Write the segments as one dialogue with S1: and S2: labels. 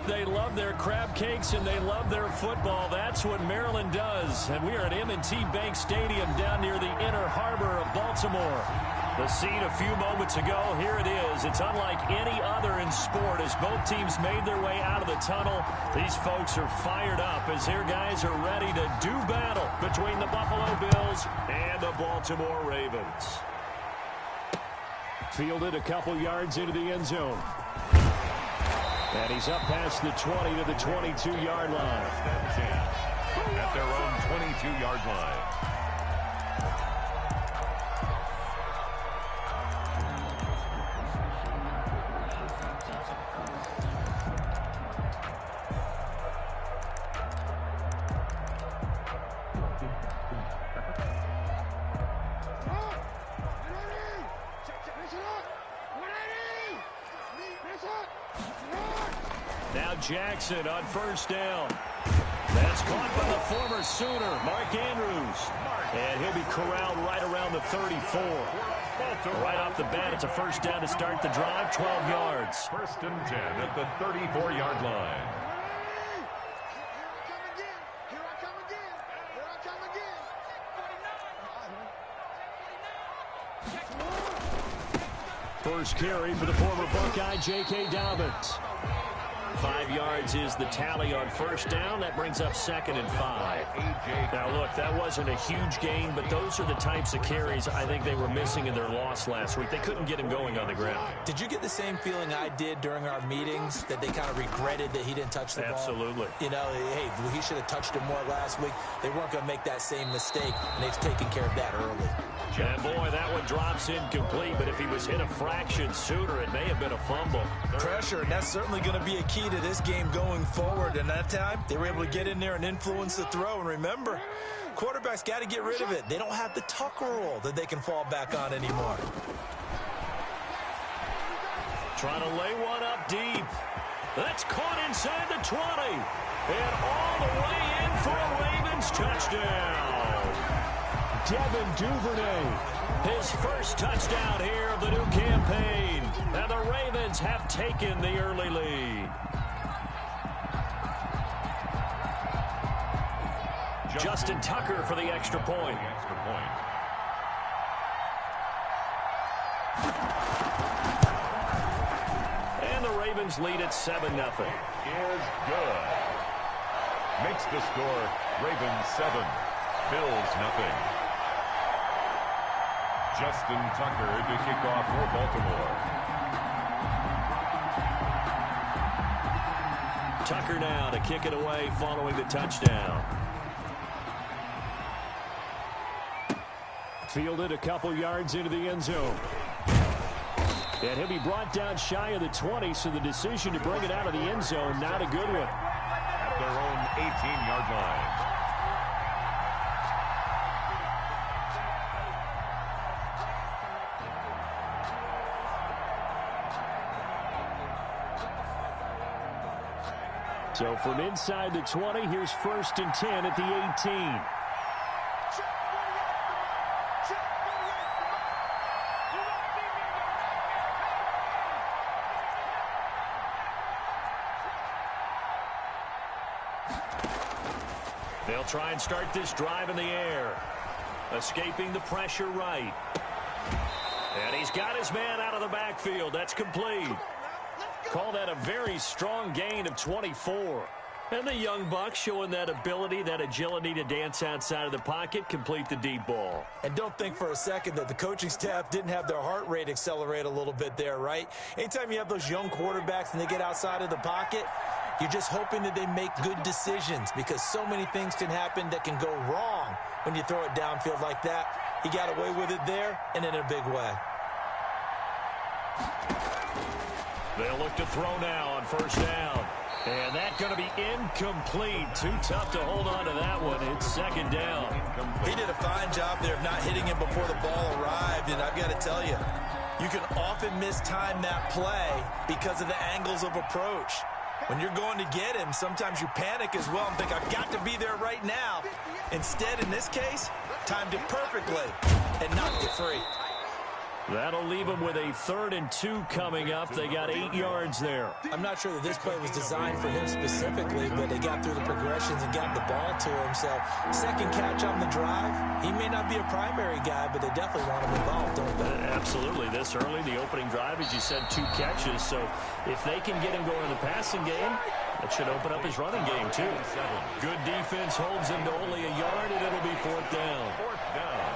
S1: they love their crab cakes and they love their football. That's what Maryland does. And we are at M&T Bank Stadium down near the Inner Harbor of Baltimore. The scene a few moments ago, here it is. It's unlike any other in sport as both teams made their way out of the tunnel. These folks are fired up as their guys are ready to do battle between the Buffalo Bills and the Baltimore Ravens.
S2: Fielded a couple yards into the end zone. And he's up past the 20 to the 22-yard line.
S3: At their own 22-yard line.
S1: Now Jackson on first down. That's caught by the former Sooner, Mark Andrews. And he'll be corralled right around the 34. Right off the bat, it's a first down to start the drive, 12 yards.
S3: First and 10 at the 34-yard line.
S2: First carry for the former Buckeye, J.K. Dobbins.
S1: 5 yards is the tally on first down. That brings up 2nd and 5. Now, look, that wasn't a huge gain, but those are the types of carries I think they were missing in their loss last week. They couldn't get him going on the ground.
S4: Did you get the same feeling I did during our meetings, that they kind of regretted that he didn't touch the ball?
S1: Absolutely.
S4: You know, hey, he should have touched it more last week. They weren't going to make that same mistake, and they've taken care of that early.
S1: And, boy, that one drops incomplete, but if he was hit a fraction sooner, it may have been a fumble.
S4: Pressure, and that's certainly going to be a key to this game going forward. And that time, they were able to get in there and influence the throw. And remember, quarterbacks got to get rid of it. They don't have the Tucker rule that they can fall back on anymore.
S1: Trying to lay one up deep. That's caught inside the 20. And all the way in for a Ravens touchdown.
S2: Devin Duvernay.
S1: His first touchdown here of the new campaign. And the Ravens have taken the early lead. Justin Tucker for the extra point. And the Ravens lead at 7-0.
S3: Is good. Makes the score Ravens 7, Bills nothing. Justin Tucker to kick off for Baltimore.
S1: Tucker now to kick it away following the touchdown.
S2: Fielded a couple yards into the end zone. And he'll be brought down shy of the 20, so the decision to bring it out of the end zone, not a good one.
S3: At their own 18-yard line.
S2: So from inside the 20, here's 1st and 10 at the 18.
S1: They'll try and start this drive in the air. Escaping the pressure right. And he's got his man out of the backfield. That's complete. Call that a very strong gain of 24. And the young buck showing that ability, that agility to dance outside of the pocket, complete the deep ball.
S4: And don't think for a second that the coaching staff didn't have their heart rate accelerate a little bit there, right? Anytime you have those young quarterbacks and they get outside of the pocket, you're just hoping that they make good decisions, because so many things can happen that can go wrong when you throw it downfield like that. He got away with it there and in a big way.
S1: They'll look to throw now on first down. And that's going to be incomplete. Too tough to hold on to that one. It's 2nd down.
S4: He did a fine job there of not hitting him before the ball arrived. And I've got to tell you, you can often mistime that play because of the angles of approach. When you're going to get him, sometimes you panic as well and think, I've got to be there right now. Instead, in this case, timed it perfectly and knocked it free.
S1: That'll leave them with a 3rd and 2 coming up. They got 8 yards there.
S4: I'm not sure that this play was designed for him specifically, but they got through the progressions and got the ball to him. So, second catch on the drive. He may not be a primary guy, but they definitely want him involved, don't they?
S1: Absolutely. This early, the opening drive, as you said, 2 catches. So, if they can get him going in the passing game, that should open up his running game, too. Good defense holds him to only a yard, and it'll be 4th down.
S3: 4th down.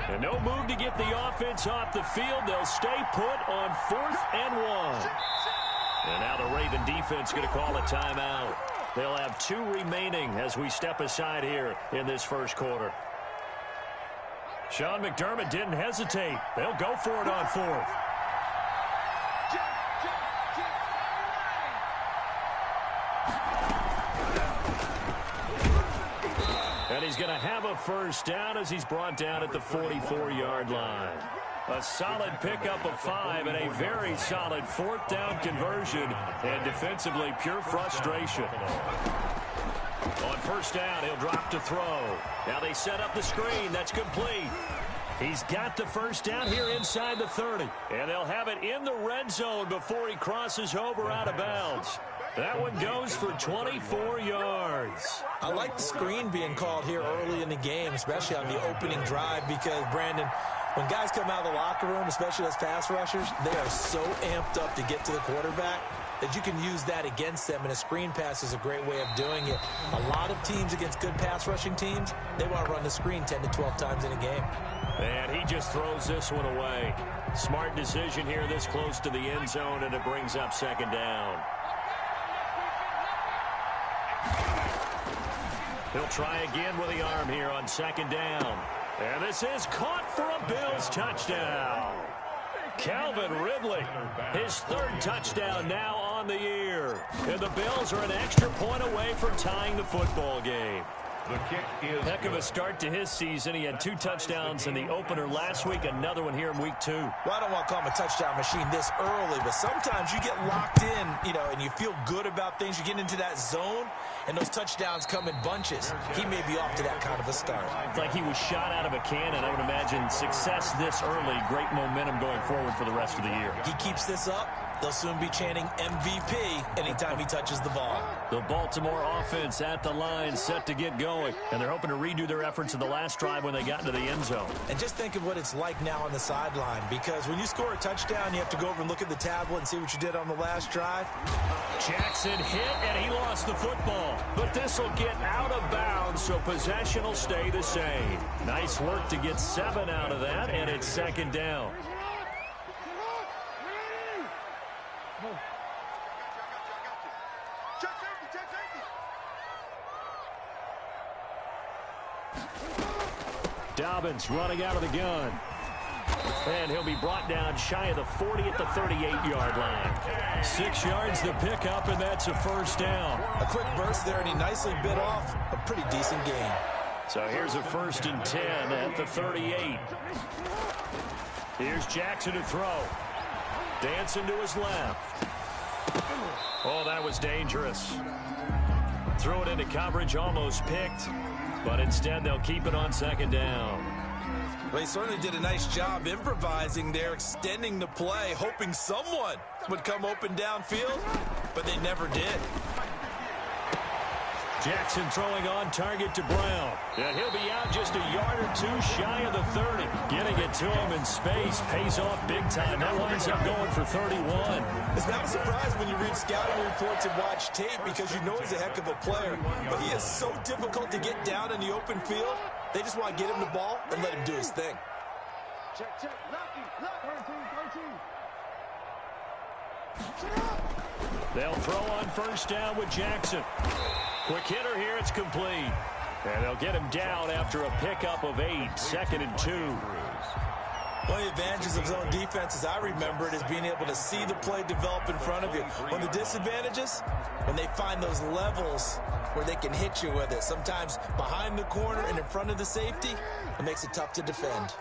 S1: And no move to get the offense off the field. They'll stay put on 4th and 1. And now the Raven defense going to call a timeout. They'll have 2 remaining as we step aside here in this first quarter. Sean McDermott didn't hesitate. They'll go for it on 4th. And he's going to have a first down as he's brought down at the 44-yard line. A solid pickup of 5 and a very solid 4th down conversion. And defensively, pure frustration. On first down, he'll drop to throw. Now they set up the screen. That's complete. He's got the first down here inside the 30. And they'll have it in the red zone before he crosses over out of bounds. That one goes for 24 yards.
S4: I like the screen being called here early in the game, especially on the opening drive, because, Brandon, when guys come out of the locker room, especially as pass rushers, they are so amped up to get to the quarterback that you can use that against them, and a screen pass is a great way of doing it. A lot of teams against good pass rushing teams, they want to run the screen 10 to 12 times in a game.
S1: And he just throws this one away. Smart decision here this close to the end zone, and it brings up 2nd down. He'll try again with the arm here on 2nd down. And this is caught for a Bills touchdown. Calvin Ridley, his 3rd touchdown now on the year. And the Bills are an extra point away from tying the football game.
S3: The kick is
S1: Heck of a start to his season. He had 2 touchdowns in the opener last week, another one here in week 2.
S4: Well, I don't want to call him a touchdown machine this early, but sometimes you get locked in, and you feel good about things. You get into that zone, and those touchdowns come in bunches. He may be off to that kind of a start.
S1: It's like he was shot out of a cannon. I would imagine success this early, great momentum going forward for the rest of the year.
S4: He keeps this up, they'll soon be chanting MVP anytime he touches the ball.
S1: The Baltimore offense at the line, set to get going. And they're hoping to redo their efforts in the last drive when they got into the end zone.
S4: And just think of what it's like now on the sideline, because when you score a touchdown, you have to go over and look at the tablet and see what you did on the last drive.
S1: Jackson hit, and he lost the football. But this will get out of bounds, so possession will stay the same. Nice work to get 7 out of that, and it's 2nd down. Dobbins running out of the gun. And he'll be brought down shy of the 40 at the 38-yard line. 6 yards to pick up, and that's a first down.
S4: A quick burst there, and he nicely bit off a pretty decent gain.
S1: So here's a 1st and 10 at the 38. Here's Jackson to throw. Dancing to his left. Oh, that was dangerous. Threw it into coverage, almost picked. But instead, they'll keep it on 2nd down.
S4: Well, he certainly did a nice job improvising there, extending the play, hoping someone would come open downfield, but they never did.
S1: Jackson throwing on target to Brown. And he'll be out just a yard or 2 shy of the 30. Getting it to him in space pays off big time. That winds up going for 31.
S4: It's not a surprise when you read scouting reports and watch tape, because you know he's a heck of a player. But he is so difficult to get down in the open field. They just want to get him the ball and let him do his thing.
S5: Check. Lucky. 13.
S1: They'll throw on first down with Jackson. Quick hitter here, it's complete. And they'll get him down after a pickup of 8, 2nd and 2.
S4: One of the advantages of zone defense, as I remember it, is being able to see the play develop in front of you. One of the disadvantages, when they find those levels where they can hit you with it, sometimes behind the corner and in front of the safety, it makes it tough to defend.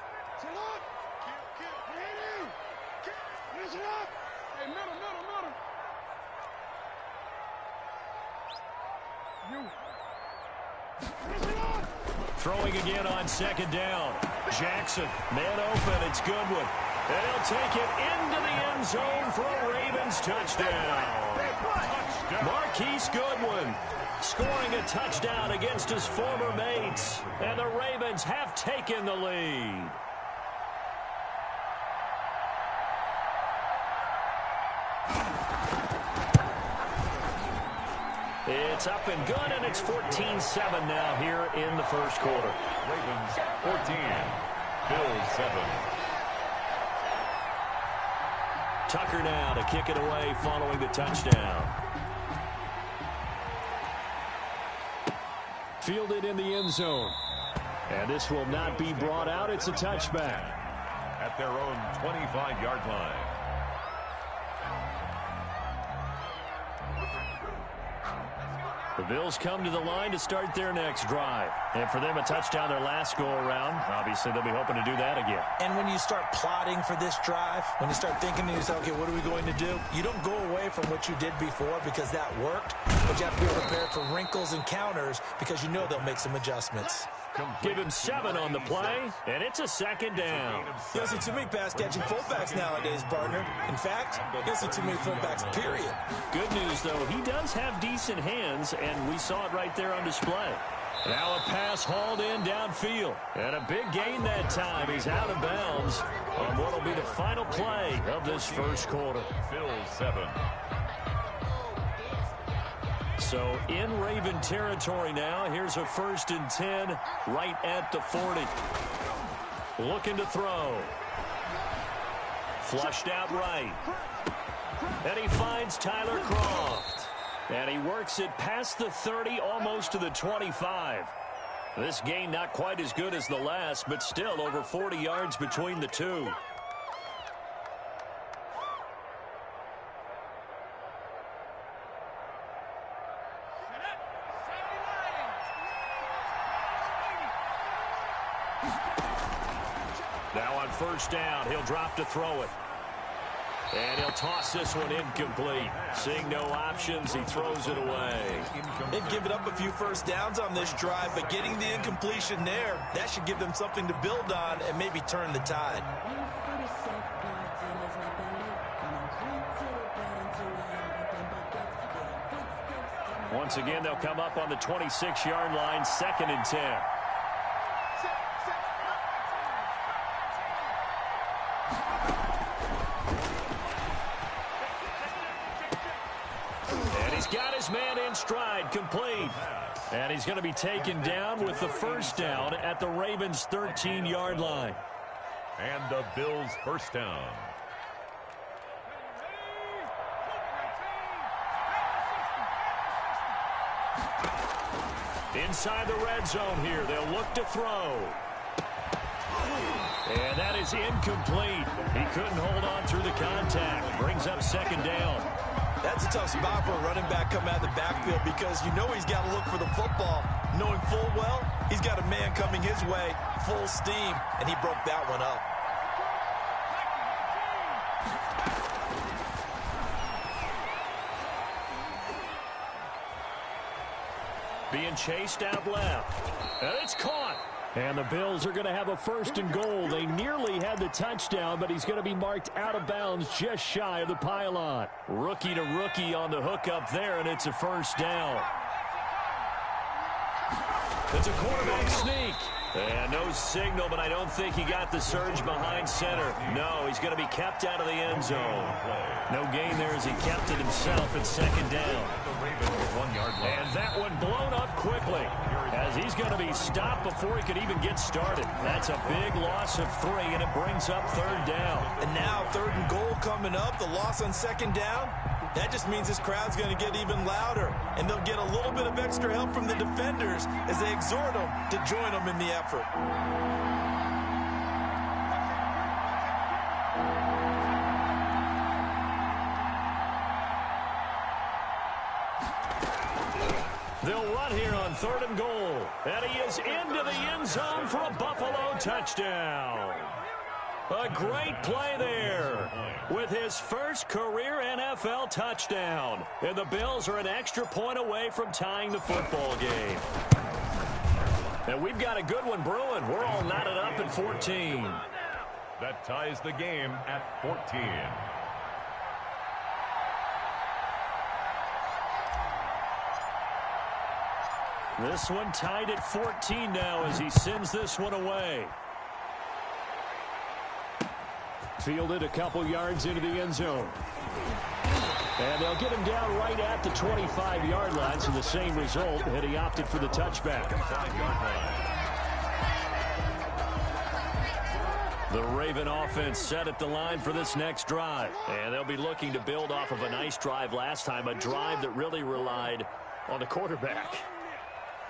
S1: Throwing again on second down. Jackson, man open, it's Goodwin. And he'll take it into the end zone for a Ravens touchdown. Marquise Goodwin scoring a touchdown against his former mates. And the Ravens have taken the lead. It's up and good, and it's 14-7 now here in the first quarter.
S3: Ravens 14, Bills 7.
S1: Tucker now to kick it away following the touchdown.
S2: Fielded in the end zone. And this will not be brought out. It's a touchback.
S3: At their own 25-yard line.
S1: The Bills come to the line to start their next drive. And for them, a touchdown their last go-around. Obviously, they'll be hoping to do that again.
S4: And when you start plotting for this drive, when you start thinking to yourself, okay, what are we going to do? You don't go away from what you did before because that worked. But you have to be prepared for wrinkles and counters because you know they'll make some adjustments.
S1: Give him 7 on the play, and it's a second down.
S4: You don't see too many pass-catching fullbacks nowadays, partner. In fact, you don't see too many fullbacks, period.
S1: Good news, though, he does have decent hands, and we saw it right there on display. Now a pass hauled in downfield. And a big gain that time. He's out of bounds on what will be the final play of this first quarter.
S3: Bills 7.
S1: So in Raven territory now. Here's a 1st and 10 right at the 40. Looking to throw. Flushed out right. And he finds Tyler Kroft. And he works it past the 30, almost to the 25. This gain not quite as good as the last, but still over 40 yards between the two. Now on 1st down, he'll drop to throw it. And he'll toss this one incomplete. Seeing no options, he throws it away.
S4: They've given up a few first downs on this drive, but getting the incompletion there, that should give them something to build on and maybe turn the tide.
S1: Once again, they'll come up on the 26-yard line, 2nd and 10. Got his man in stride, complete. And he's going to be taken down with the 1st down at the Ravens' 13-yard line.
S3: And the Bills' 1st down.
S1: Inside the red zone here, they'll look to throw. And that is incomplete. He couldn't hold on through the contact. Brings up 2nd down.
S4: That's a tough spot for a running back coming out of the backfield because you know he's got to look for the football, knowing full well he's got a man coming his way, full steam, and he broke that one up.
S1: Being chased out left. And it's caught.
S2: And the Bills are going to have a 1st and goal. They nearly had the touchdown, but he's going to be marked out of bounds just shy of the pylon.
S1: Rookie to rookie on the hook up there, and it's a 1st down. It's a quarterback sneak. And no signal, but I don't think he got the surge behind center. No, he's going to be kept out of the end zone. No gain there as he kept it himself at 2nd down. And that one blown up quickly as he's going to be stopped before he could even get started. That's a big loss of 3, and it brings up 3rd down.
S4: And now 3rd and goal coming up, the loss on 2nd down. That just means this crowd's going to get even louder, and they'll get a little bit of extra help from the defenders as they exhort them to join them in the effort.
S1: They'll run here on 3rd and goal, and he is into the end zone for a Buffalo touchdown. A great play there with his first career NFL touchdown. And the Bills are an extra point away from tying the football game. And we've got a good one brewing. We're all knotted up at 14.
S3: That ties the game at 14.
S1: This one tied at 14 now as he sends this one away.
S2: Fielded a couple yards into the end zone. And they'll get him down right at the 25-yard line, so the same result, and he opted for the touchback.
S1: The Raven offense set at the line for this next drive. And they'll be looking to build off of a nice drive last time, a drive that really relied on the quarterback.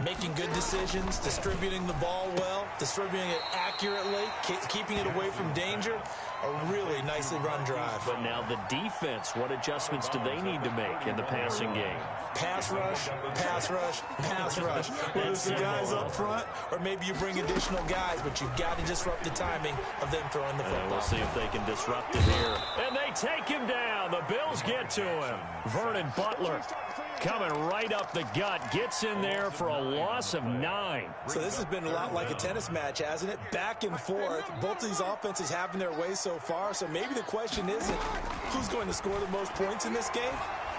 S4: Making good decisions, distributing the ball well, distributing it accurately, keeping it away from danger. A really nicely run drive.
S1: But now the defense, what adjustments do they need to make in the passing game?
S4: Pass rush, pass rush, pass rush. Whether it's the guys up front or maybe you bring additional guys, but you've got to disrupt the timing of them throwing the football.
S1: We'll see if they can disrupt it here. And they take him down. The Bills get to him. Vernon Butler coming right up the gut. Gets in there for a loss of 9.
S4: So this has been a lot like a tennis match, hasn't it? Back and forth. Both of these offenses having their way so far. So maybe the question isn't who's going to score the most points in this game.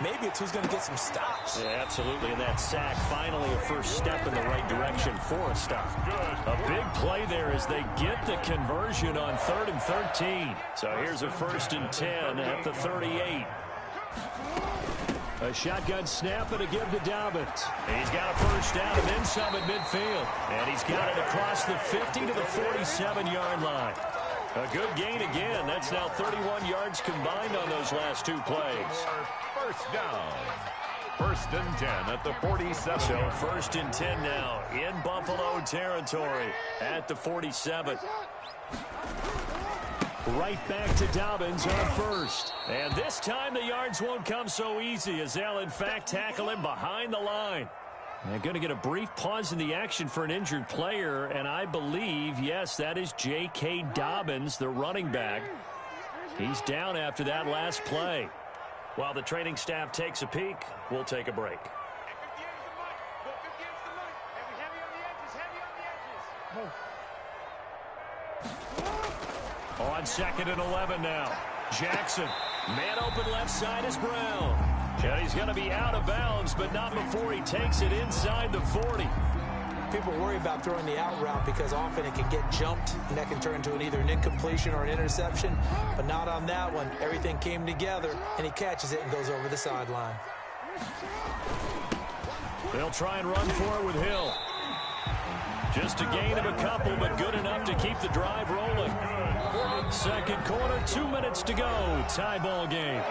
S4: Maybe it's who's going to get some stops.
S1: Yeah, absolutely. And that sack, finally a first step in the right direction for a stop. A big play there as they get the conversion on 3rd and 13. So here's a 1st and 10 at the 38.
S2: A shotgun snap and a give to Dobbins.
S1: He's got a first down and then some at midfield. And he's got it across the 50 to the 47-yard line. A good gain again. That's now 31 yards combined on those last 2 plays.
S3: First down. 1st and 10 at the 47.
S1: So 1st and 10 now in Buffalo territory at the 47.
S2: Right back to Dobbins on 1st.
S1: And this time the yards won't come so easy as they'll in fact tackle him behind the line. They're going to get a brief pause in the action for an injured player, and I believe, yes, that is J.K. Dobbins, the running back. He's down after that last play. While the training staff takes a peek, we'll take a break. On 2nd and 11 now. Jackson, man open left side is Brown. And he's going to be out of bounds, but not before he takes it inside the 40.
S4: People worry about throwing the out route because often it can get jumped, and that can turn into either an incompletion or an interception. But not on that one. Everything came together, and he catches it and goes over the sideline.
S1: They'll try and run for it with Hill. Just a gain of a couple, but good enough to keep the drive rolling. 2nd quarter, 2 minutes to go. Tie ball game.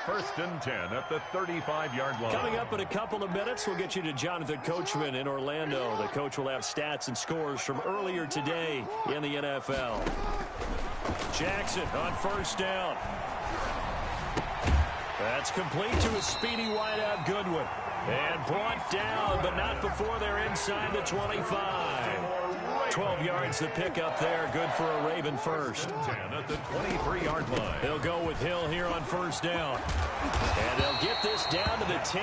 S3: 1st and 10 at the 35-yard line.
S1: Coming up in a couple of minutes, we'll get you to Jonathan Coachman in Orlando. The coach will have stats and scores from earlier today in the NFL. Jackson on 1st down. That's complete to a speedy wideout Goodwin. And brought down, but not before they're inside the 25. 12 yards to pick up there. Good for a Raven first.
S3: 10 at the 23-yard line.
S1: They'll go with Hill here on 1st down. And they'll get this down to the 10.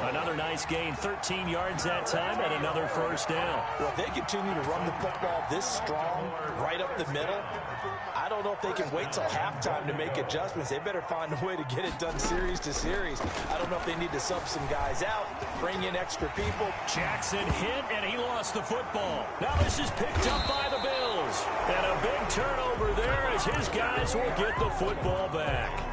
S1: Another nice gain, 13 yards that time, and another 1st down.
S4: Well, if they continue to run the football this strong, right up the middle, I don't know if they can wait till halftime to make adjustments. They better find a way to get it done series to series. I don't know if they need to sub some guys out, bring in extra people.
S1: Jackson hit, and he lost the football. Now this is picked up by the Bills. And a big turnover there as his guys will get the football back.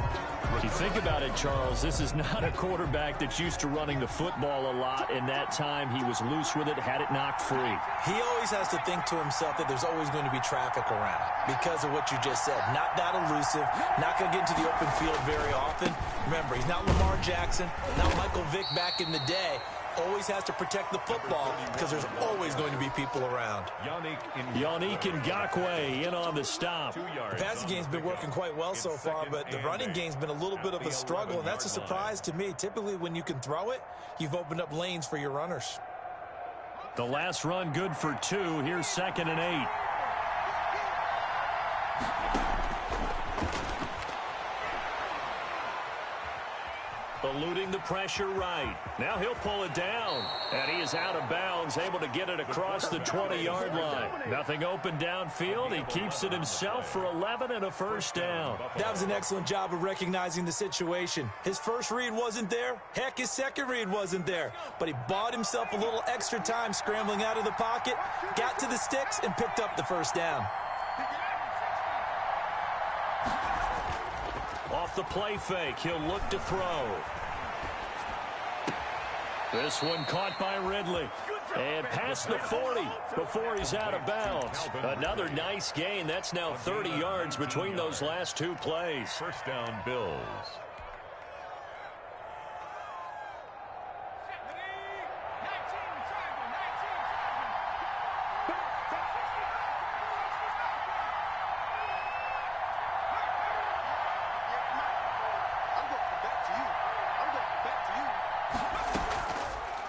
S1: You think about it, Charles, this is not a quarterback that's used to running the football a lot, and that time he was loose with it, had it knocked free.
S4: He always has to think to himself that there's always going to be traffic around because of what you just said. Not that elusive, not going to get into the open field very often. Remember, he's not Lamar Jackson, not Michael Vick back in the day. Always has to protect the football because there's always going to be people around.
S1: Yannick Ngakoue in on the stop.
S4: The passing game's been working quite well so far, but the running game's been a little bit of a struggle, and that's a surprise to me. Typically, when you can throw it, you've opened up lanes for your runners.
S1: The last run good for 2. Here's 2nd and 8. eluding the pressure right. Now he'll pull it down. And he is out of bounds, able to get it across the 20-yard line. Nothing open downfield. He keeps it himself for 11 and a first down.
S4: That was an excellent job of recognizing the situation. His first read wasn't there. Heck, his second read wasn't there. But he bought himself a little extra time scrambling out of the pocket, got to the sticks, and picked up the first down.
S1: Off the play fake, he'll look to throw. This one caught by Ridley. And past the 40 before he's out of bounds. Another nice gain. That's now 30 yards between those last two plays.
S3: First down, Bills.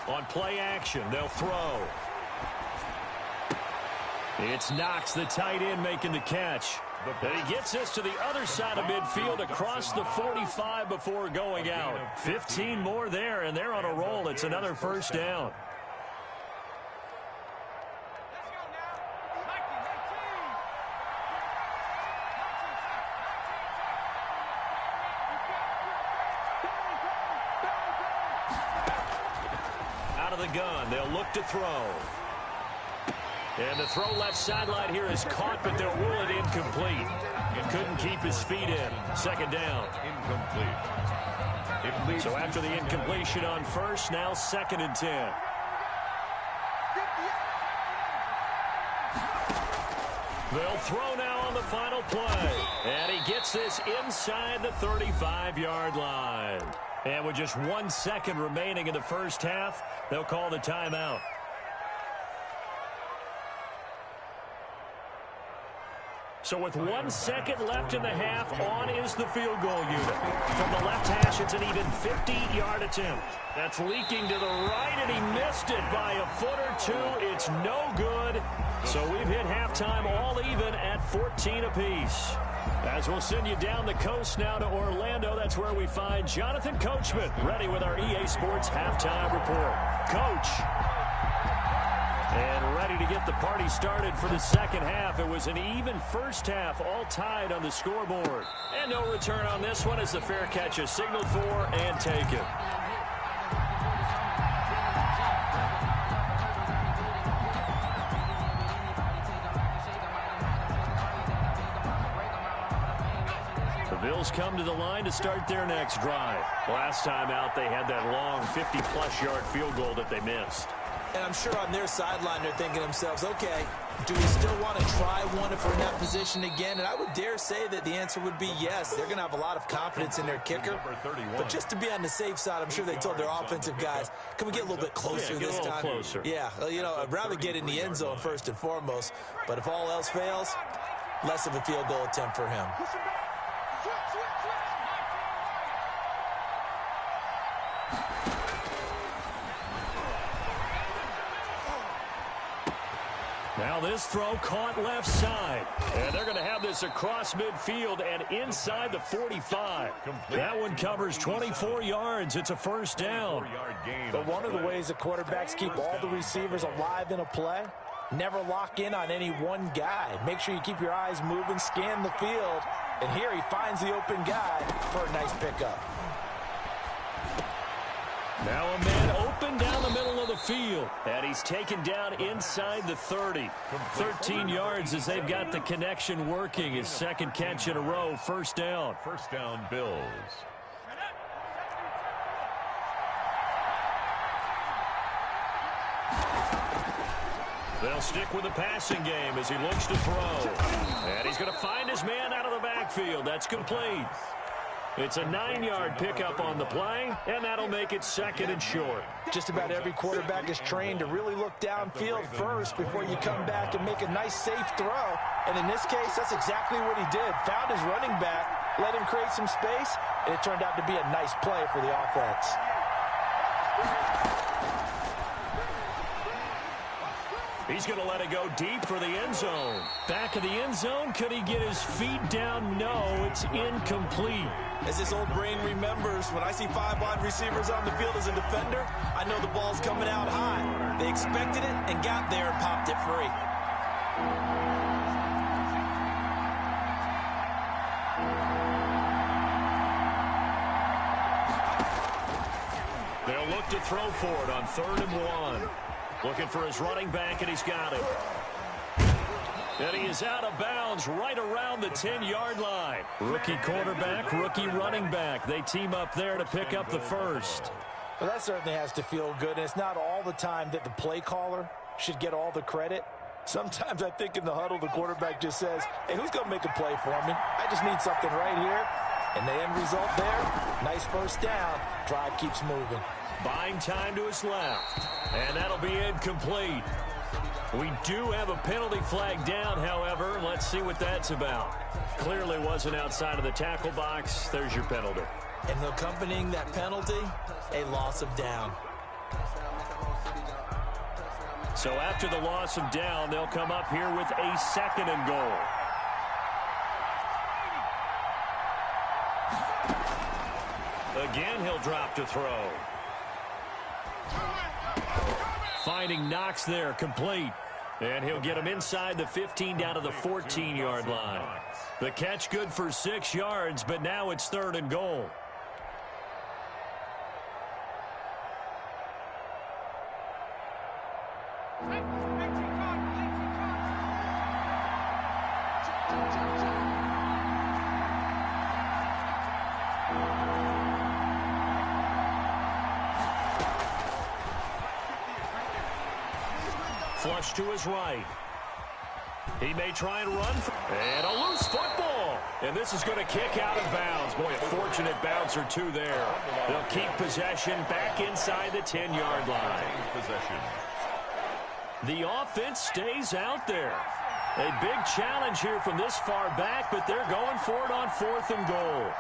S1: On play action, they'll throw. It's Knox, the tight end, making the catch. And he gets this to the other side of midfield across the 45 before going out. 15 more there, and they're on a roll. It's another first down. Gun. They'll look to throw. And the throw left sideline here is caught, but they'll rule it incomplete. Couldn't keep his feet in. Second down.
S3: Incomplete.
S1: So after the incompletion on first, now second and 10. They'll throw now on the final play. And he gets this inside the 35-yard line. And with just 1 second remaining in the first half, they'll call the timeout. So with 1 second left in the half, on is the field goal unit. From the left hash, it's an even 50-yard attempt. That's leaking to the right, and he missed it by a foot or two. It's no good. So we've hit halftime all even at 14 apiece. As we'll send you down the coast now to Orlando, that's where we find Jonathan Coachman, ready with our EA Sports halftime report. Coach. And ready to get the party started for the second half. It was an even first half, all tied on the scoreboard. And no return on this one as the fair catch is signaled for and taken. Bills come to the line to start their next drive. Last time out, they had that long 50-plus yard field goal that they missed.
S4: And I'm sure on their sideline they're thinking to themselves, okay, do we still want to try one if we're in that position again? And I would dare say that the answer would be yes. They're going to have a lot of confidence in their kicker. But just to be on the safe side, I'm sure they told their offensive guys, can we get a little bit closer this time?
S1: Closer.
S4: Yeah, you know, I'd rather get in the end zone first and foremost. But if all else fails, less of a field goal attempt for him.
S1: Now this throw caught left side. And they're going to have this across midfield and inside the 45. That one covers 24 yards. It's a first down.
S6: But one of the ways the quarterbacks keep all the receivers alive in a play, never lock in on any one guy. Make sure you keep your eyes moving, scan the field. And here he finds the open guy for a nice pickup.
S1: Now a man open down the middle of the field. And he's taken down inside the 30. 13 yards as they've got the connection working. His second catch in a row. First down.
S3: First down, Bills.
S1: They'll stick with the passing game as he looks to throw. And he's going to find his man out of the backfield. That's complete. It's a 9-yard pickup on the play, and that'll make it second and short.
S6: Just about every quarterback is trained to really look downfield first before you come back and make a nice, safe throw. And in this case, that's exactly what he did. Found his running back, let him create some space, and it turned out to be a nice play for the offense.
S1: He's going to let it go deep for the end zone. Back of the end zone. Could he get his feet down? No, it's incomplete.
S4: As this old brain remembers, when I see 5 wide receivers on the field as a defender, I know the ball's coming out high. They expected it and got there and popped it free.
S1: They'll look to throw for it on 3rd and 1. Looking for his running back, and he's got it. And he is out of bounds right around the 10-yard line. Rookie quarterback, rookie running back. They team up there to pick up the first.
S6: Well, that certainly has to feel good. And it's not all the time that the play caller should get all the credit. Sometimes I think in the huddle, the quarterback just says, hey, who's going to make a play for me? I just need something right here. And the end result there, nice first down. Drive keeps moving.
S1: Buying time to his left. And that'll be incomplete. We do have a penalty flag down, however. Let's see what that's about. Clearly wasn't outside of the tackle box. There's your penalty.
S4: And accompanying that penalty, a loss of down.
S1: So after the loss of down, they'll come up here with a 2nd and goal. Again, he'll drop to throw. Finding Knox there, complete. And he'll get him inside the 15 down to the 14-yard line. The catch good for 6 yards, but now it's 3rd and goal. Flush to his right. He may try and run. And a loose football. And this is going to kick out of bounds. Boy, a fortunate bounce or two there. They'll keep possession back inside the 10-yard line. The offense stays out there. A big challenge here from this far back, but they're going for it on 4th and goal.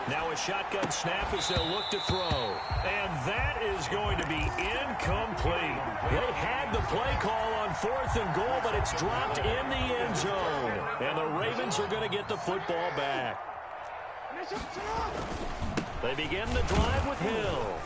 S1: Now a shotgun snap as they'll look to throw. And that is going to be incomplete. They had the play call on 4th and goal, but it's dropped in the end zone. And the Ravens are going to get the football back. They begin the drive with Hill.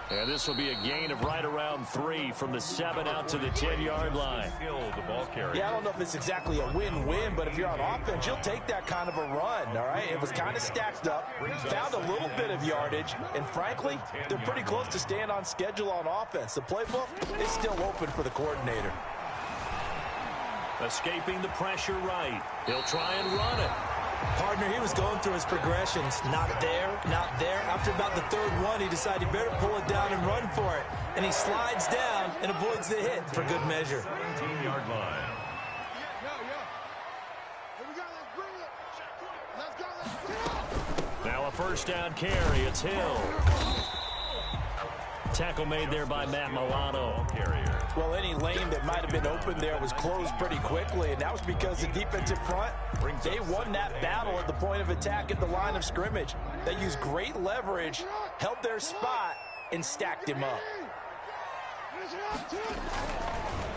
S1: And this will be a gain of right around 3 from the 7 out to the 10-yard line.
S6: Yeah, I don't know if it's exactly a win-win, but if you're on offense, you'll take that kind of a run, all right? It was kind of stacked up, found a little bit of yardage, and frankly, they're pretty close to staying on schedule on offense. The playbook is still open for the coordinator.
S1: Escaping the pressure right. He'll try and run it.
S4: Partner, he was going through his progressions. Not there, not there. After about the 3rd one, he decided he better pull it down and run for it. And he slides down and avoids the hit for good measure.
S3: 17-yard line.
S1: Now a first down carry. It's Hill. Tackle made there by Matt Milano.
S6: Well, any lane that might have been open there was closed pretty quickly, and that was because the defensive front, they won that battle at the point of attack at the line of scrimmage. They used great leverage, held their spot, and stacked him up.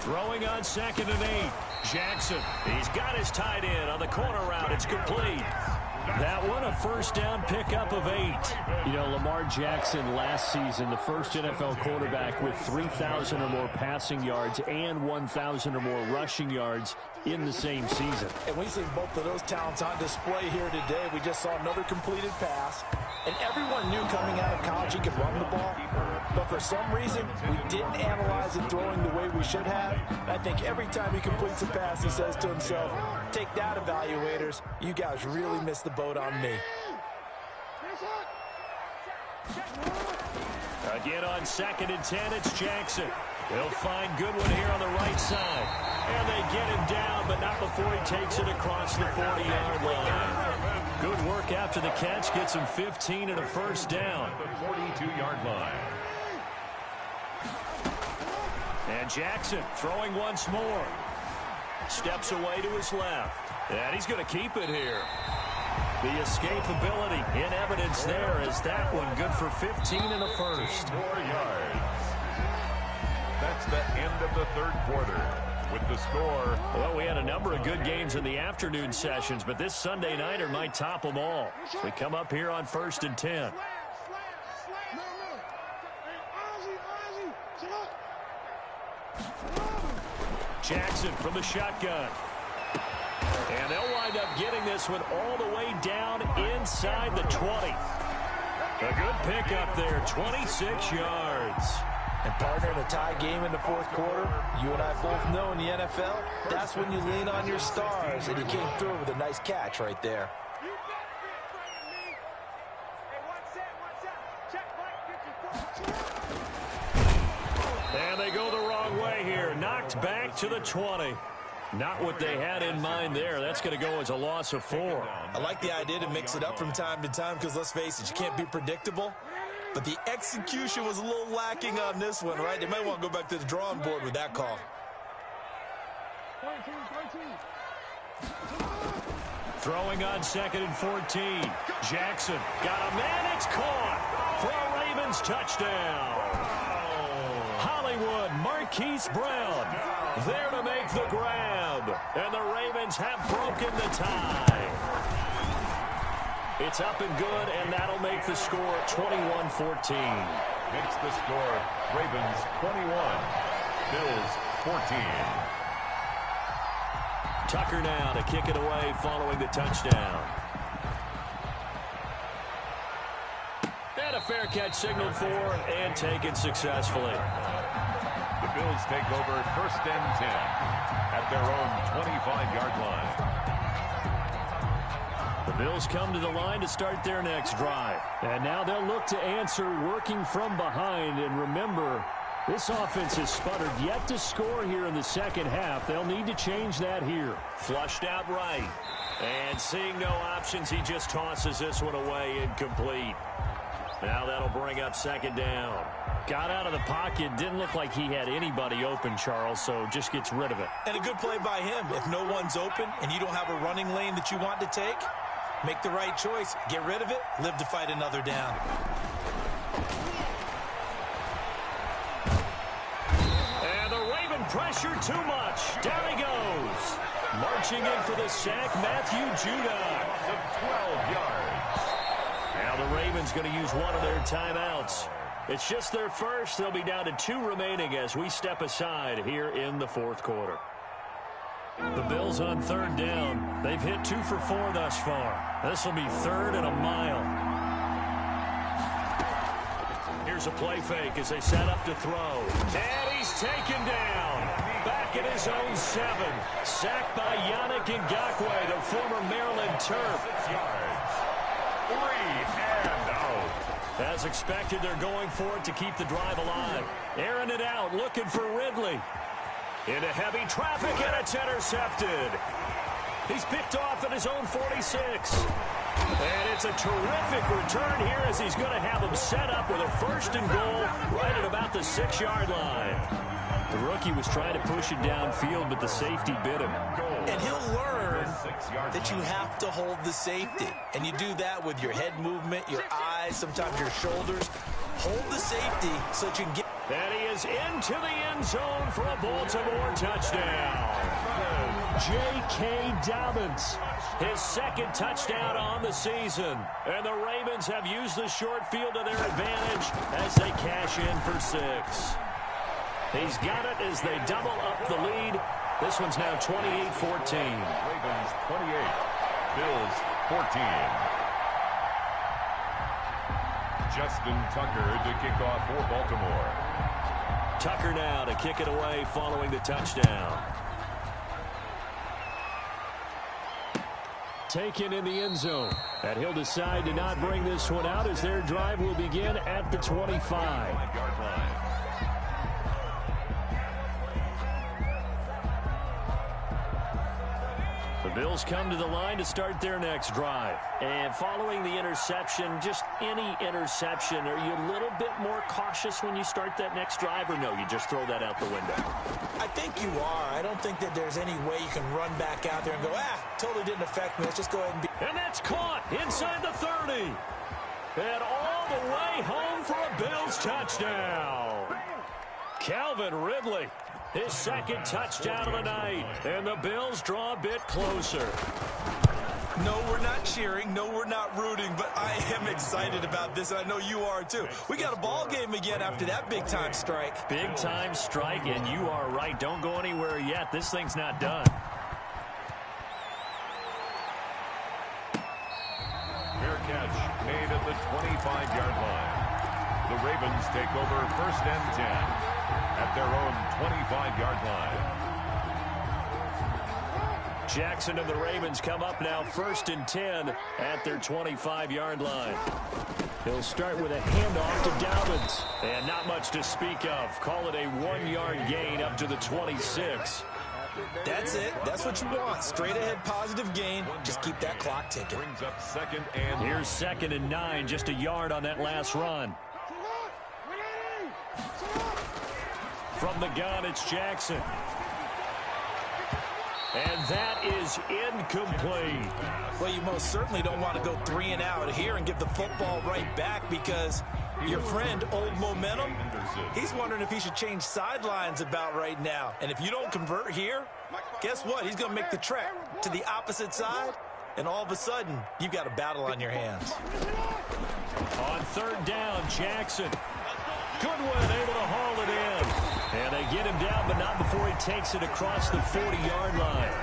S1: Throwing on 2nd and 8. Jackson, he's got his tight end on the corner route. It's complete. That one, a first down pickup of 8.
S2: You know, Lamar Jackson last season, the first NFL quarterback with 3,000 or more passing yards and 1,000 or more rushing yards in the same season.
S6: And we've seen both of those talents on display here today. We just saw another completed pass. And everyone knew coming out of college he could run the ball. But for some reason, we didn't analyze it throwing the way we should have. And I think every time he completes a pass, he says to himself, take that, evaluators. You guys really missed the boat on me.
S1: Again on 2nd and 10, it's Jackson. He'll find Goodwin here on the right side. And they get him down, but not before he takes it across the 40-yard line. Good work after the catch. Gets him 15 and a first down.
S3: The 42-yard line.
S1: And Jackson throwing once more. Steps away to his left. And he's going to keep it here. The escapability in evidence there as that one good for 15 and a first.
S3: 4 yards. That's the end of the third quarter. With the score.
S1: Well, we had a number of good games in the afternoon sessions, but this Sunday nighter might top them all. So we come up here on 1st and 10. Jackson from the shotgun. And they'll wind up getting this one all the way down inside the 20. A good pickup there, 26 yards.
S6: And partner, in a tie game in the fourth quarter, you and I both know in the NFL, that's when you lean on your stars, and he came through with a nice catch right there.
S1: And they go the wrong way here. Knocked back to the 20. Not what they had in mind there. That's going to go as a loss of 4.
S4: I like the idea to mix it up from time to time because, let's face it, you can't be predictable. But the execution was a little lacking on this one, right? They might want to go back to the drawing board with that call.
S1: Throwing on 2nd and 14. Jackson got a man. It's caught for a Ravens touchdown. Hollywood Marquise Brown there to make the grab. And the Ravens have broken the tie. It's up and good, and that'll make the score 21-14.
S3: Makes the score Ravens 21, Bills 14.
S1: Tucker now to kick it away following the touchdown. And a fair catch signaled for and taken successfully.
S3: The Bills take over 1st and 10 at their own 25-yard line.
S1: The Bills come to the line to start their next drive. And now they'll look to answer working from behind. And remember, this offense has sputtered yet to score here in the second half. They'll need to change that here. Flushed out right. And seeing no options, he just tosses this one away incomplete. Now that'll bring up 2nd down. Got out of the pocket. Didn't look like he had anybody open, Charles, so just gets rid of it.
S4: And a good play by him. If no one's open and you don't have a running lane that you want to take, make the right choice. Get rid of it. Live to fight another down.
S1: And the Raven pressure too much. Down he goes. Marching in for the sack, Matthew Judah.
S3: 12 yards.
S1: Now the Ravens going to use one of their timeouts. It's just their first. They'll be down to 2 remaining as we step aside here in the fourth quarter. The Bills on 3rd down. They've hit 2 for 4 thus far. This will be 3rd and a mile. Here's a play fake as they set up to throw. And he's taken down. Back at his own 7. Sacked by Yannick Ngakoue, the former Maryland Terp.
S3: 6 yards. 3 and out.
S1: As expected, they're going for it to keep the drive alive. Airing it out, looking for Ridley. Into heavy traffic, and it's intercepted. He's picked off at his own 46. And it's a terrific return here as he's going to have him set up with a 1st and goal right at about the 6-yard line. The rookie was trying to push it downfield, but the safety bit him.
S4: And he'll learn that you have to hold the safety. And you do that with your head movement, your eyes, sometimes your shoulders. Hold the safety so that you can get...
S1: And he is into the end zone for a Baltimore touchdown. J.K. Dobbins, his 2nd touchdown on the season. And the Ravens have used the short field to their advantage as they cash in for 6. He's got it as they double up the lead. This one's now 28-14.
S3: Ravens 28, Bills 14. Justin Tucker to kick off for Baltimore.
S1: Tucker now to kick it away following the touchdown. Taken in the end zone. And he'll decide to not bring this one out as their drive will begin at the 25.
S3: 5-yard line.
S1: The Bills come to the line to start their next drive.
S2: And following the interception, just any interception, are you a little bit more cautious when you start that next drive, or no, you just throw that out the window?
S4: I think you are. I don't think that there's any way you can run back out there and go, totally didn't affect me. Let's just go ahead and be.
S1: And that's caught inside the 30. And all the way home for a Bills touchdown. Calvin Ridley, his second touchdown of the night. And the Bills draw a bit closer.
S4: No, we're not cheering. No, we're not rooting. But I am excited about this, and I know you are too. We got a ball game again after that big-time strike.
S1: Big-time strike, and you are right. Don't go anywhere yet. This thing's not done.
S3: Fair catch made at the 25-yard line. The Ravens take over 1st and 10 at their own 25-yard line.
S1: Jackson and the Ravens come up now 1st and 10 at their 25-yard line. He'll start with a handoff to Dobbins. And not much to speak of. Call it a 1-yard gain up to the 26.
S4: That's it. That's what you want. Straight ahead positive gain. Just keep that clock ticking.
S3: Brings up 2nd and
S1: Here's 2nd and 9. Just a yard on that last run. From the gun, it's Jackson. And that is incomplete.
S4: Well, you most certainly don't want to go 3 and out here and give the football right back, because your friend, Old Momentum, he's wondering if he should change sidelines about right now. And if you don't convert here, guess what? He's going to make the trek to the opposite side, and all of a sudden, you've got a battle on your hands.
S1: On 3rd down, Jackson. Goodwin able to haul it in. And they get him down, but not before he takes it across the 40-yard line.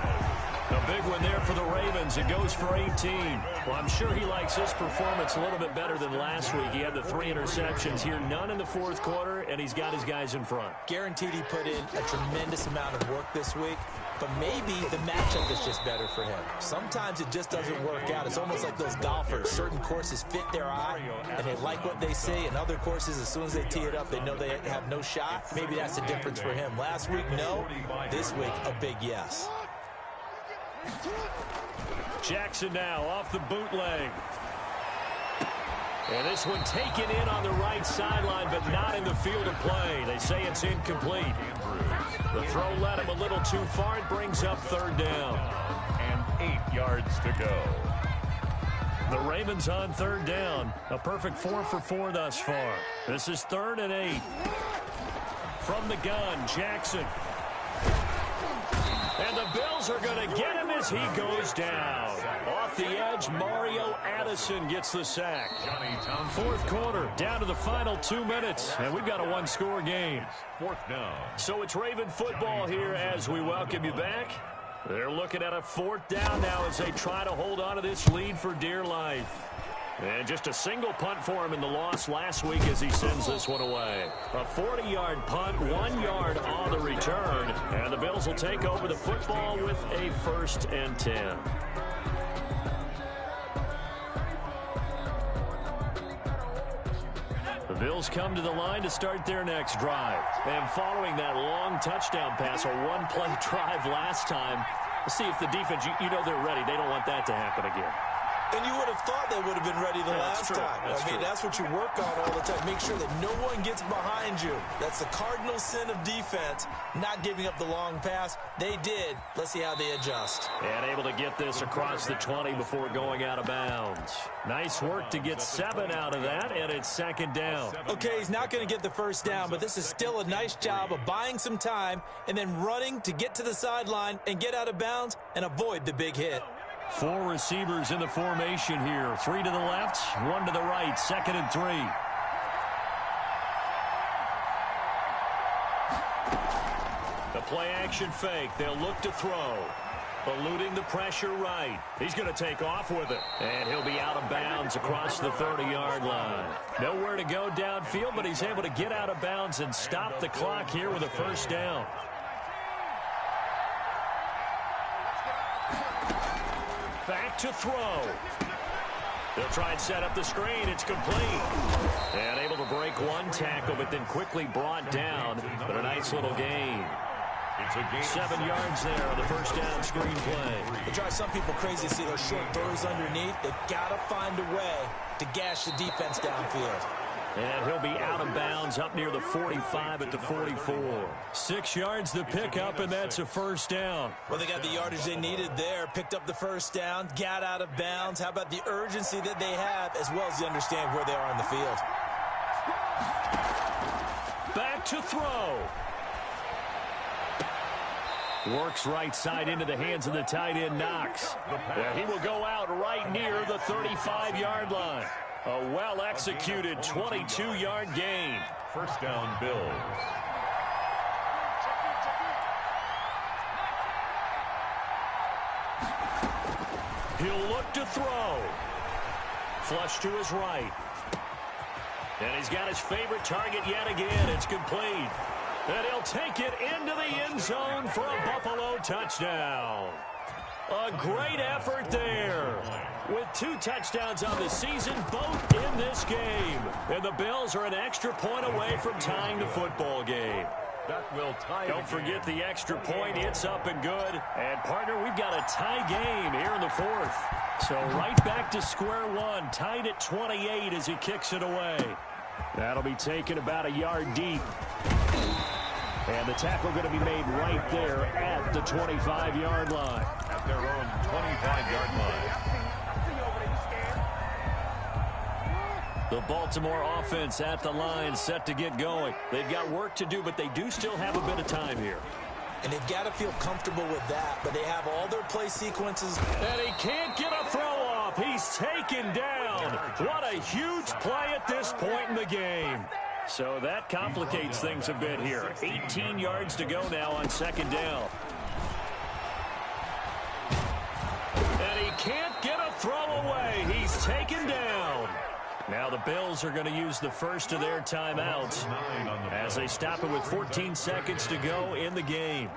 S1: A big one there for the Ravens. It goes for 18. Well, I'm sure he likes his performance a little bit better than last week. He had the 3 interceptions here, none in the 4th quarter, and he's got his guys in front.
S4: Guaranteed he put in a tremendous amount of work this week, but maybe the matchup is just better for him. Sometimes it just doesn't work out. It's almost like those golfers. Certain courses fit their eye, and they like what they see. And other courses, as soon as they tee it up, they know they have no shot. Maybe that's the difference for him. Last week, no. This week, a big yes.
S1: Jackson now off the bootleg. And this one taken in on the right sideline, but not in the field of play. They say it's incomplete. The throw led him a little too far. It brings up 3rd down.
S3: And 8 yards to go.
S1: The Ravens on 3rd down. A perfect 4 for 4 thus far. This is 3rd and 8. From the gun, Jackson. And the Bills are going to get him as he goes down. Off the edge, Mario Addison gets the sack. 4th quarter, down to the final 2 minutes, and we've got a 1-score game.
S3: 4th down.
S1: So it's Raven football here as we welcome you back. They're looking at a 4th down now as they try to hold on to this lead for dear life. And just a single punt for him in the loss last week as he sends this one away. A 40-yard punt, 1 yard on the return. And the Bills will take over the football with a 1st and 10. The Bills come to the line to start their next drive. And following that long touchdown pass, a 1-play drive last time, let's see if the defense, you know they're ready. They don't want that to happen again.
S4: And you would have thought they would have been ready the last time. That's what you work on all the time. Make sure that no one gets behind you. That's the cardinal sin of defense, not giving up the long pass. They did. Let's see how they adjust.
S1: And able to get this across the 20 before going out of bounds. Nice work to get 7 out of that, and it's 2nd down.
S4: Okay, he's not going to get the 1st down, but this is still a nice job of buying some time and then running to get to the sideline and get out of bounds and avoid the big hit.
S1: 4 receivers in the formation here. 3 to the left, 1 to the right. 2nd and 3. The play action fake. They'll look to throw. Eluding the pressure right. He's going to take off with it. And he'll be out of bounds across the 30-yard line. Nowhere to go downfield, but he's able to get out of bounds and stop the clock here with a 1st down. Back to throw. They'll try and set up the screen. It's complete. And able to break 1 tackle, but then quickly brought down. But a nice little gain.
S3: It's a gain
S1: 7 yards there on the first down screen play.
S4: It drives some people crazy to see those short throws underneath. They've got to find a way to gash the defense downfield.
S1: And he'll be out of bounds up near the 45 at the 44. 6 yards the pickup, and that's a first down.
S4: Well, they got the yardage they needed there, picked up the first down, got out of bounds. How about the urgency that they have, as well as they understand where they are on the field?
S1: Back to throw. Works right side into the hands of the tight end, Knox. He will go out right near the 35-yard line. A well-executed 22-yard gain.
S3: First down, Bills.
S1: He'll look to throw. Flush to his right. And he's got his favorite target yet again. It's complete. And he'll take it into the end zone for a Buffalo touchdown. A great effort there. With 2 touchdowns on the season, both in this game. And the Bills are an extra point away from tying the football game.
S3: That will tie.
S1: Don't forget the extra point. It's up and good. And, partner, we've got a tie game here in the 4th. So right back to square one. Tied at 28 as he kicks it away. That'll be taken about a yard deep. And the tackle going to be made right there at the 25-yard line.
S3: At their own 25-yard line.
S1: The Baltimore offense at the line, set to get going. They've got work to do, but they do still have a bit of time here.
S4: And they've got to feel comfortable with that, but they have all their play sequences.
S1: And he can't get a throw off. He's taken down. What a huge play at this point in the game. So that complicates things a bit here. 18 yards to go now on second down. And he can't get a throw away. He's taken down. Now the Bills are going to use the first of their timeouts as they stop it with 14 seconds to go in the game.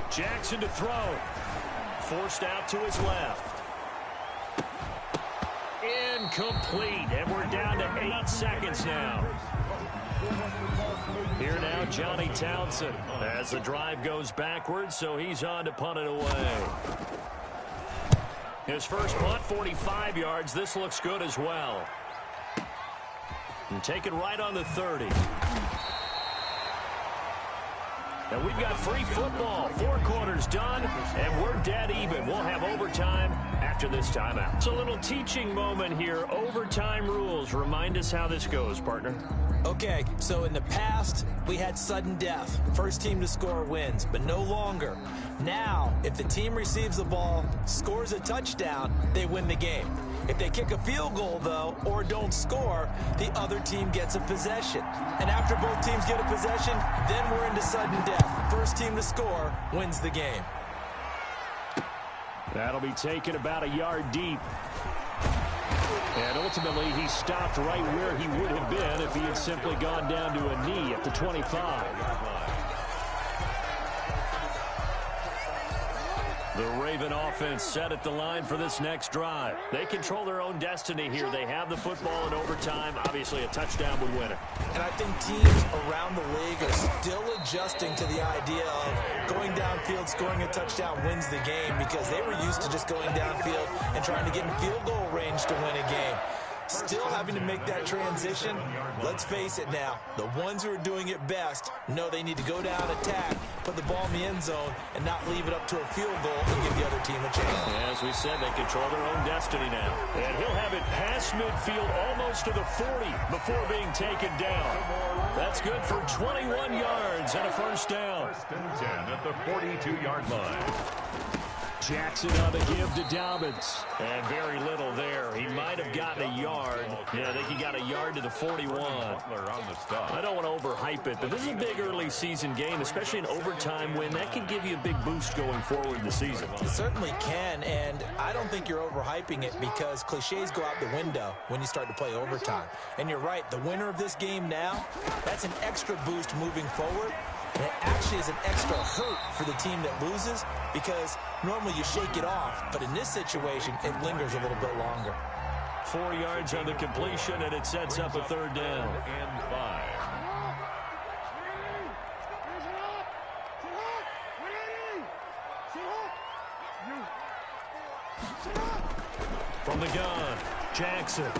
S1: Jackson to throw. Forced out to his left. Incomplete, and we're down to 8 seconds now. Here now, Johnny Townsend, as the drive goes backwards, so he's on to punt it away. His first punt, 45 yards. This looks good as well. And taken right on the 30. And we've got free football. 4 quarters done, and we're dead even. We'll have overtime after this timeout. It's a little teaching moment here. Overtime rules. Remind us how this goes, partner.
S4: Okay, so in the past, we had sudden death. First team to score wins, but no longer. Now, if the team receives the ball, scores a touchdown, they win the game. If they kick a field goal, though, or don't score, the other team gets a possession. And after both teams get a possession, then we're into sudden death. First team to score wins the game.
S2: That'll be taken about a yard deep. And ultimately, he stopped right where he would have been if he had simply gone down to a knee at the 25.
S1: The Raven offense set at the line for this next drive. They control their own destiny here. They have the football in overtime. Obviously, a touchdown would win it.
S4: And I think teams around the league are still adjusting to the idea of going downfield, scoring a touchdown wins the game, because they were used to just going downfield and trying to get in field goal range to win a game. Still having to make that transition. Let's face it now, the ones who are doing it best know they need to go down, attack, put the ball in the end zone, and not leave it up to a field goal and give the other team a chance.
S1: As we said, they control their own destiny now. And he'll have it past midfield almost to the 40 before being taken down. That's good for 21 yards and a first down.
S3: First and 10 at the 42-yard line.
S2: Jackson on the give to Dobbins.
S1: And very little there. He might have gotten a yard. Yeah, I think he got a yard to the 41. I don't want to overhype it, but this is a big early season game, especially an overtime win. That can give you a big boost going forward in the season.
S4: It certainly can, and I don't think you're overhyping it because cliches go out the window when you start to play overtime. And you're right, the winner of this game now, that's an extra boost moving forward. And it actually is an extra hurt for the team that loses because normally you shake it off, but in this situation, it lingers a little bit longer.
S1: 4 yards on the completion, and it sets up a third down.
S3: And 5.
S1: From the gun, Jackson.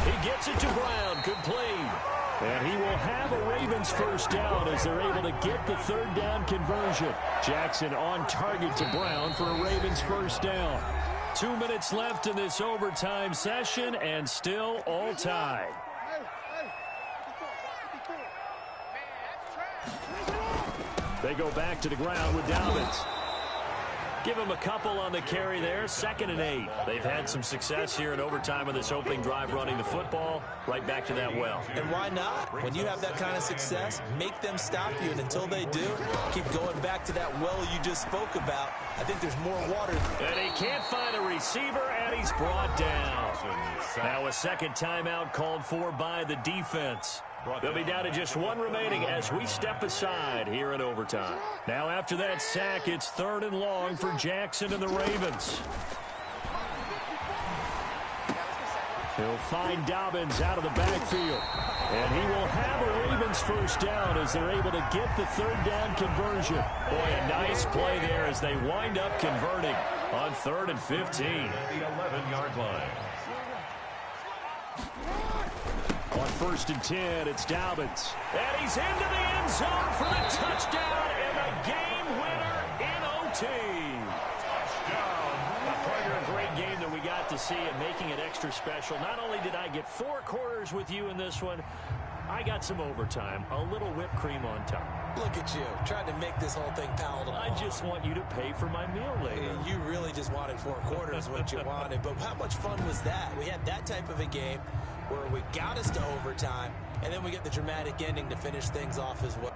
S1: He gets it to Brown. Good play. And he will have a Ravens first down as they're able to get the third down conversion. Jackson on target to Brown for a Ravens first down. 2 minutes left in this overtime session, and still all tied. They go back to the ground with Dobbins. Give him a couple on the carry there. 2nd and 8. They've had some success here in overtime of this opening drive running the football. Right back to that well.
S4: And why not? When you have that kind of success, make them stop you. And until they do, keep going back to that well you just spoke about. I think there's more water.
S1: And he can't find a receiver, and he's brought down. Now a second timeout called for by the defense. They'll be down to just 1 remaining as we step aside here in overtime. Now after that sack, it's 3rd and long for Jackson and the Ravens. He'll find Dobbins out of the backfield. And he will have a Ravens first down as they're able to get the third down conversion. Boy, a nice play there as they wind up converting on 3rd and 15.
S3: The 11-yard line.
S1: On 1st and 10, it's Dobbins. And he's into the end zone for the touchdown and the game winner in OT. Touchdown. Partner, a great game that we got to see and making it extra special. Not only did I get 4 quarters with you in this one, I got some overtime, a little whipped cream on top.
S4: Look at you, trying to make this whole thing palatable.
S1: I just want you to pay for my meal later.
S4: You really just wanted 4 quarters, what you wanted. But how much fun was that? We had that type of a game where we got us to overtime, and then we get the dramatic ending to finish things off as well.